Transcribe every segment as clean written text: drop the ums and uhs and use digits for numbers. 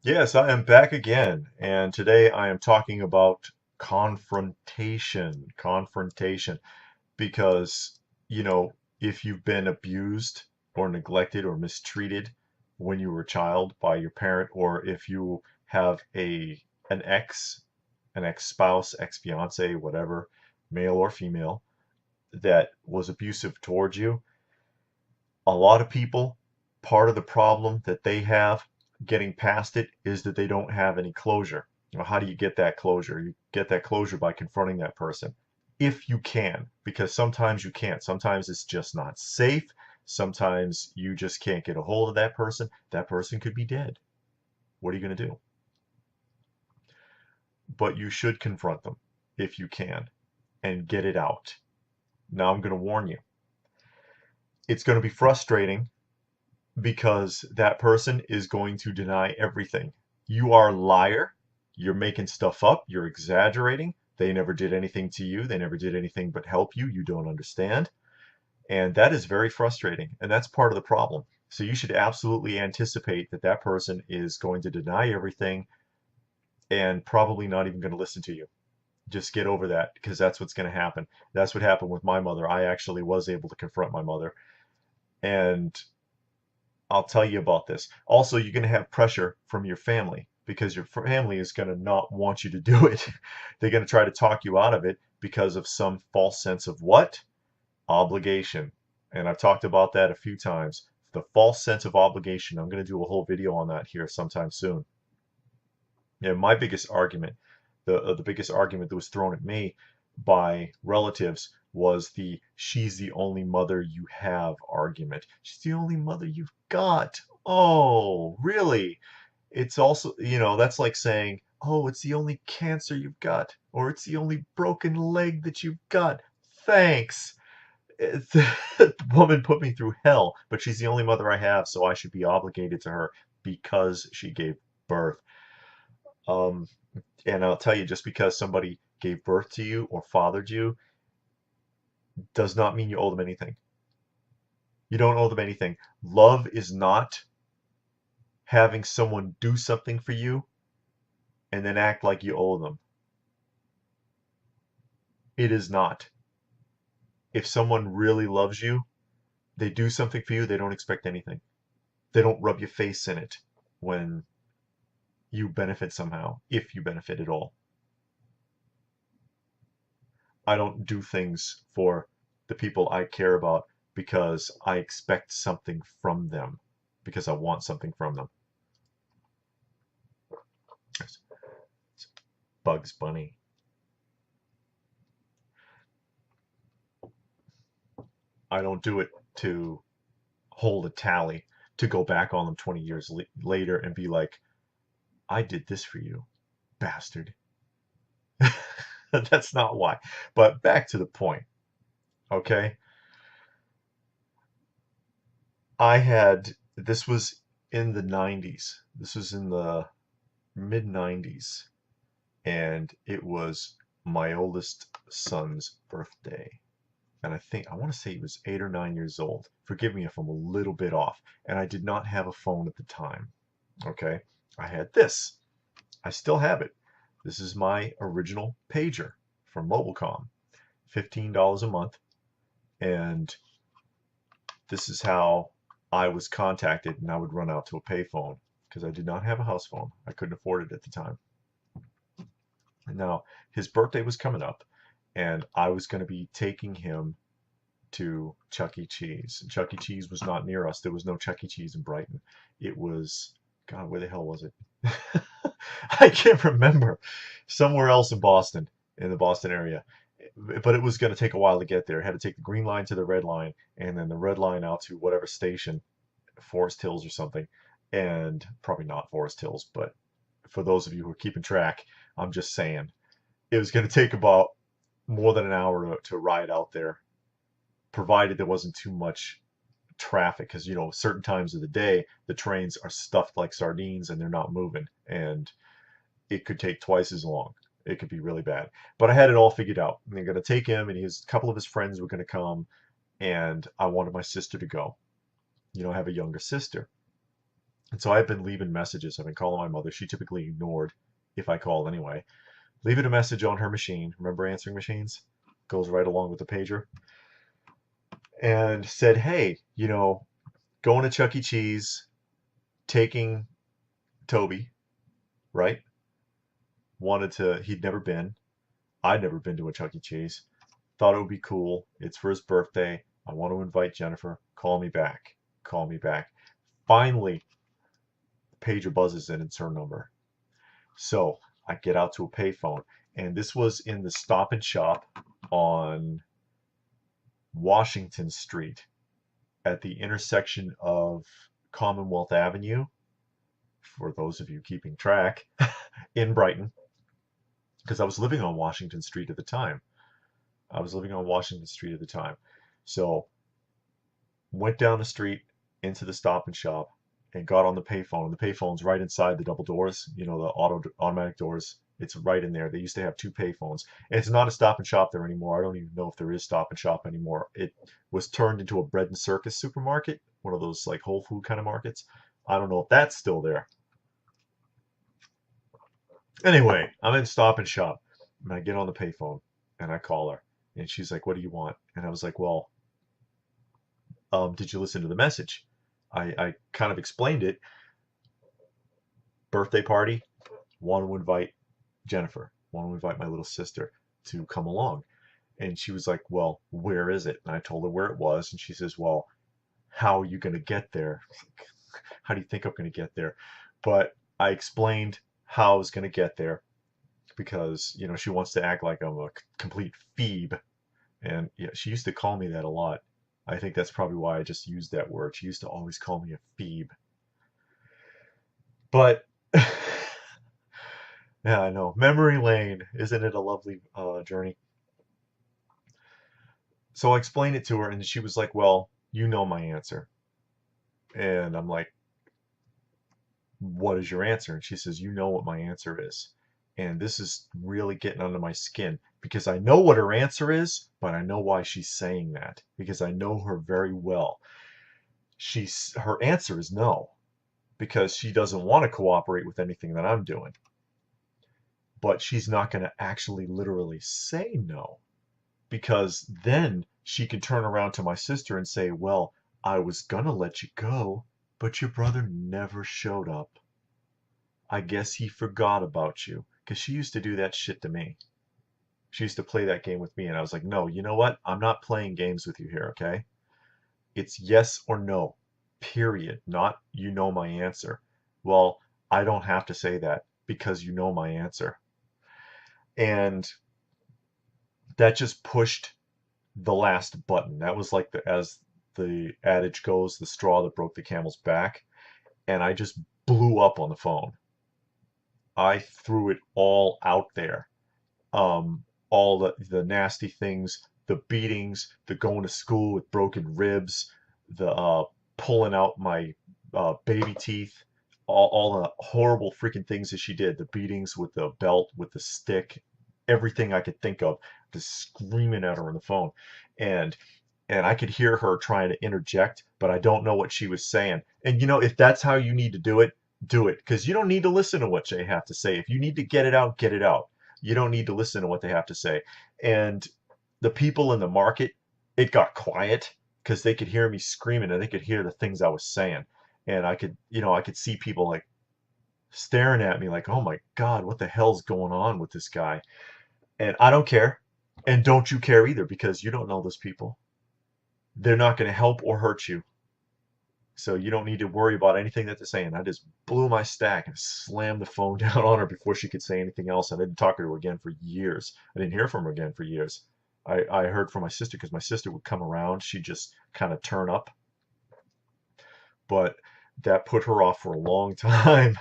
Yes, I am back again, and today I am talking about confrontation. Confrontation, because, if you've been abused or neglected or mistreated when you were a child by your parent, or if you have an ex, an ex-spouse, ex-fiance, whatever, male or female, that was abusive towards you, a lot of people, part of the problem that they have getting past it is that they don't have any closure. How do you get that closure? You get that closure by confronting that person. If you can, because sometimes you can't. Sometimes it's just not safe. Sometimes you just can't get a hold of that person. That person could be dead. What are you going to do? But you should confront them if you can and get it out. Now, I'm going to warn you. It's going to be frustrating because that person is going to deny everything. You are a liar. You're making stuff up. You're exaggerating. They never did anything to you. They never did anything but help you. You don't understand. And that is very frustrating. And that's part of the problem. So you should absolutely anticipate that that person is going to deny everything and probably not even going to listen to you. Just get over that, because that's what's going to happen. That's what happened with my mother. I actually was able to confront my mother. And I'll tell you about this. Also, you're going to have pressure from your family because your family is going to not want you to do it. They're going to try to talk you out of it because of some false sense of what? Obligation. And I've talked about that a few times. The false sense of obligation. I'm going to do a whole video on that here sometime soon. Yeah, my biggest argument, the biggest argument that was thrown at me by relatives was the "she's the only mother you have" argument. She's the only mother you've got. Oh, really? It's also, that's like saying, "Oh, it's the only cancer you've got," or "it's the only broken leg that you've got." Thanks. The woman put me through hell, but she's the only mother I have, so I should be obligated to her because she gave birth. Um, and I'll tell you, just because somebody gave birth to you or fathered you does not mean you owe them anything. You don't owe them anything. Love is not having someone do something for you and then act like you owe them. It is not. If someone really loves you, they do something for you, they don't expect anything. They don't rub your face in it when you benefit somehow, if you benefit at all. I don't do things for the people I care about because I expect something from them, because I want something from them. Bugs Bunny. I don't do it to hold a tally, to go back on them 20 years later and be like, "I did this for you, bastard." That's not why. But back to the point, okay? This was in the 90s. This was in the mid 90s. And it was my oldest son's birthday. And I want to say he was 8 or 9 years old. Forgive me if I'm a little bit off. And I did not have a phone at the time. Okay. I had this. I still have it. This is my original pager from Mobilecom. $15 a month. And this is how I was contacted, and I would run out to a payphone because I did not have a house phone. I couldn't afford it at the time. Now, his birthday was coming up, and I was going to be taking him to Chuck E. Cheese. And Chuck E. Cheese was not near us. There was no Chuck E. Cheese in Brighton. It was, God, where the hell was it? I can't remember. Somewhere else in Boston, in the Boston area. But it was going to take a while to get there. I had to take the green line to the red line, and then the red line out to whatever station, Forest Hills or something. And probably not Forest Hills, but for those of you who are keeping track, I'm just saying it was going to take about more than an hour to ride out there, provided there wasn't too much traffic, because certain times of the day the trains are stuffed like sardines and they're not moving, and it could take twice as long. It could be really bad. But I had it all figured out. And they're going to take him, and a couple of his friends were going to come, and I wanted my sister to go. I have a younger sister. And so I've been leaving messages. I've been calling my mother. She typically ignored if I called anyway. Leaving a message on her machine. Remember answering machines? Goes right along with the pager. And said, hey, going to Chuck E. Cheese, taking Toby, right? He'd never been. I'd never been to a Chuck E. Cheese. Thought it would be cool. It's for his birthday. I want to invite Jennifer. Call me back. Call me back. Finally, pager buzzes in. It's her number. So I get out to a payphone, and this was in the Stop and Shop on Washington Street at the intersection of Commonwealth Avenue, for those of you keeping track, in Brighton, because I was living on Washington Street at the time. So went down the street into the Stop and Shop and got on the payphone. The payphone's right inside the double doors, the automatic doors. It's right in there. They used to have two payphones. And it's not a Stop and Shop there anymore. I don't even know if there is Stop and Shop anymore. It was turned into a bread and circus supermarket, one of those like Whole Food kind of markets. I don't know if that's still there. Anyway, I'm in Stop and Shop, and I get on the payphone, and I call her, and she's like, what do you want? And I was like, well, did you listen to the message? I kind of explained it. Birthday party, want to invite Jennifer, want to invite my little sister to come along. And she was like, well, where is it? And I told her where it was, and she says, well, how are you going to get there? How do you think I'm going to get there? But I explained how I was going to get there because, she wants to act like I'm a complete phoebe. And yeah, she used to call me that a lot. I think that's probably why I just used that word. She used to always call me a phoebe. But yeah, I know. Memory lane. Isn't it a lovely journey? So I explained it to her, and she was like, well, you know my answer. And I'm like, what is your answer? And she says, you know what my answer is. And this is really getting under my skin because I know what her answer is, but I know why she's saying that because I know her very well. Her answer is no, because she doesn't want to cooperate with anything that I'm doing. But she's not going to actually literally say no, because then she can turn around to my sister and say, well, I was going to let you go, but your brother never showed up. I guess he forgot about you. Because she used to do that shit to me. She used to play that game with me, and I was like, no, you know what? I'm not playing games with you here, okay? It's yes or no, period. Not you know my answer. Well, I don't have to say that because you know my answer. And that just pushed the last button. That was like, as the adage goes, the straw that broke the camel's back. And I just blew up on the phone. I threw it all out there. All the nasty things, the beatings, the going to school with broken ribs, the pulling out my baby teeth, all the horrible freaking things that she did, the beatings with the belt, with the stick, everything I could think of, just screaming at her on the phone. And I could hear her trying to interject, but I don't know what she was saying. And if that's how you need to do it, because you don't need to listen to what they have to say. If you need to get it out, get it out. You don't need to listen to what they have to say. And the people in the market, it got quiet because they could hear me screaming and they could hear the things I was saying. And I could see people like staring at me like, oh my God, what the hell's going on with this guy? And I don't care. And don't you care either, because you don't know those people. They're not going to help or hurt you. So you don't need to worry about anything that they're saying. I just blew my stack and slammed the phone down on her before she could say anything else. I didn't talk to her again for years. I didn't hear from her again for years. I heard from my sister because my sister would come around. She'd just kind of turn up. But that put her off for a long time.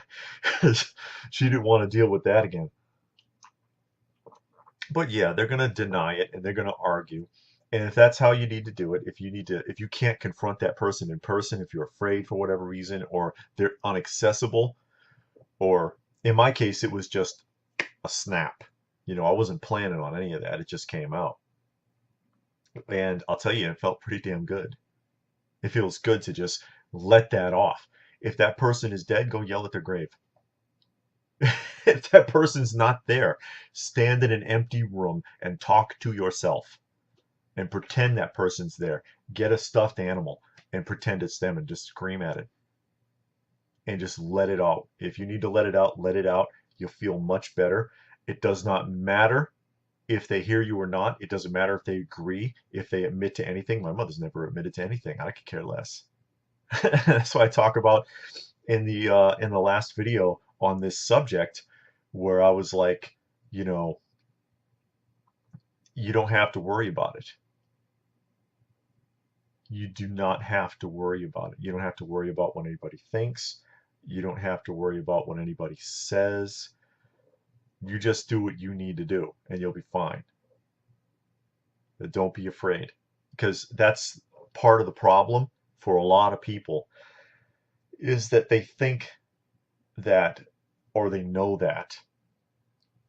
She didn't want to deal with that again. But yeah, they're going to deny it and they're going to argue. And if that's how you need to do it, if you can't confront that person in person, if you're afraid for whatever reason, or they're inaccessible, or in my case, it was just a snap. I wasn't planning on any of that. It just came out. And I'll tell you, it felt pretty damn good. It feels good to just let that off. If that person is dead, go yell at their grave. If that person's not there, stand in an empty room and talk to yourself and pretend that person's there. Get a stuffed animal and pretend it's them and just scream at it and just let it out. If you need to let it out, let it out. You'll feel much better. It does not matter if they hear you or not. It doesn't matter if they agree, if they admit to anything. My mother's never admitted to anything. I could care less. That's what I talk about in the last video on this subject, where I was like, you know, you don't have to worry about it. You do not have to worry about it. You don't have to worry about what anybody thinks. You don't have to worry about what anybody says. You just do what you need to do and you'll be fine. Don't be afraid, because that's part of the problem for a lot of people, is that they think that, or they know that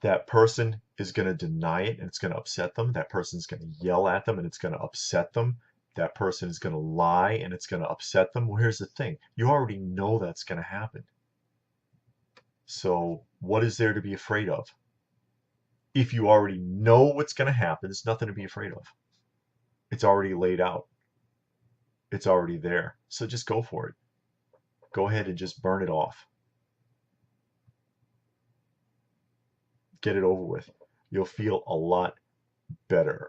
that person is going to deny it and it's going to upset them. That person's going to yell at them and it's going to upset them. That person is going to lie and it's going to upset them. Well, here's the thing. You already know that's going to happen. So what is there to be afraid of? If you already know what's going to happen, there's nothing to be afraid of. It's already laid out. It's already there. So just go for it. Go ahead and just burn it off. Get it over with. You'll feel a lot better.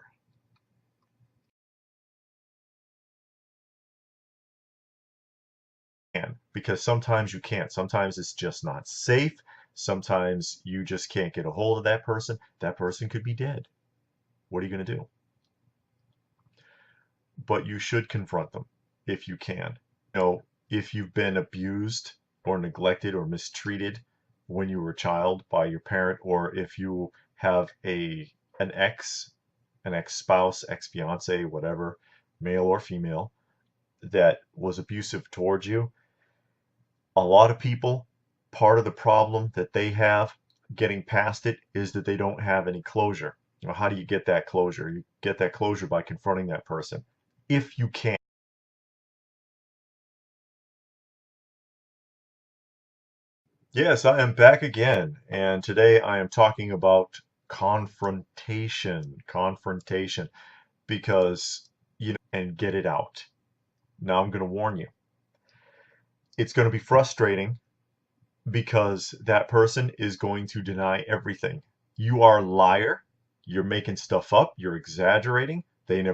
Because sometimes you can't. Sometimes it's just not safe. Sometimes you just can't get a hold of that person. That person could be dead. What are you going to do? But you should confront them if you can. You know, if you've been abused or neglected or mistreated when you were a child by your parent, or if you have an ex-spouse, ex-fiance, whatever, male or female, that was abusive towards you, a lot of people, part of the problem that they have getting past it is that they don't have any closure. You know, how do you get that closure? You get that closure by confronting that person, if you can. Yes, I am back again, and today I am talking about confrontation. Confrontation, because, and get it out. Now I'm going to warn you. It's going to be frustrating because that person is going to deny everything. You are a liar. You're making stuff up. You're exaggerating. They never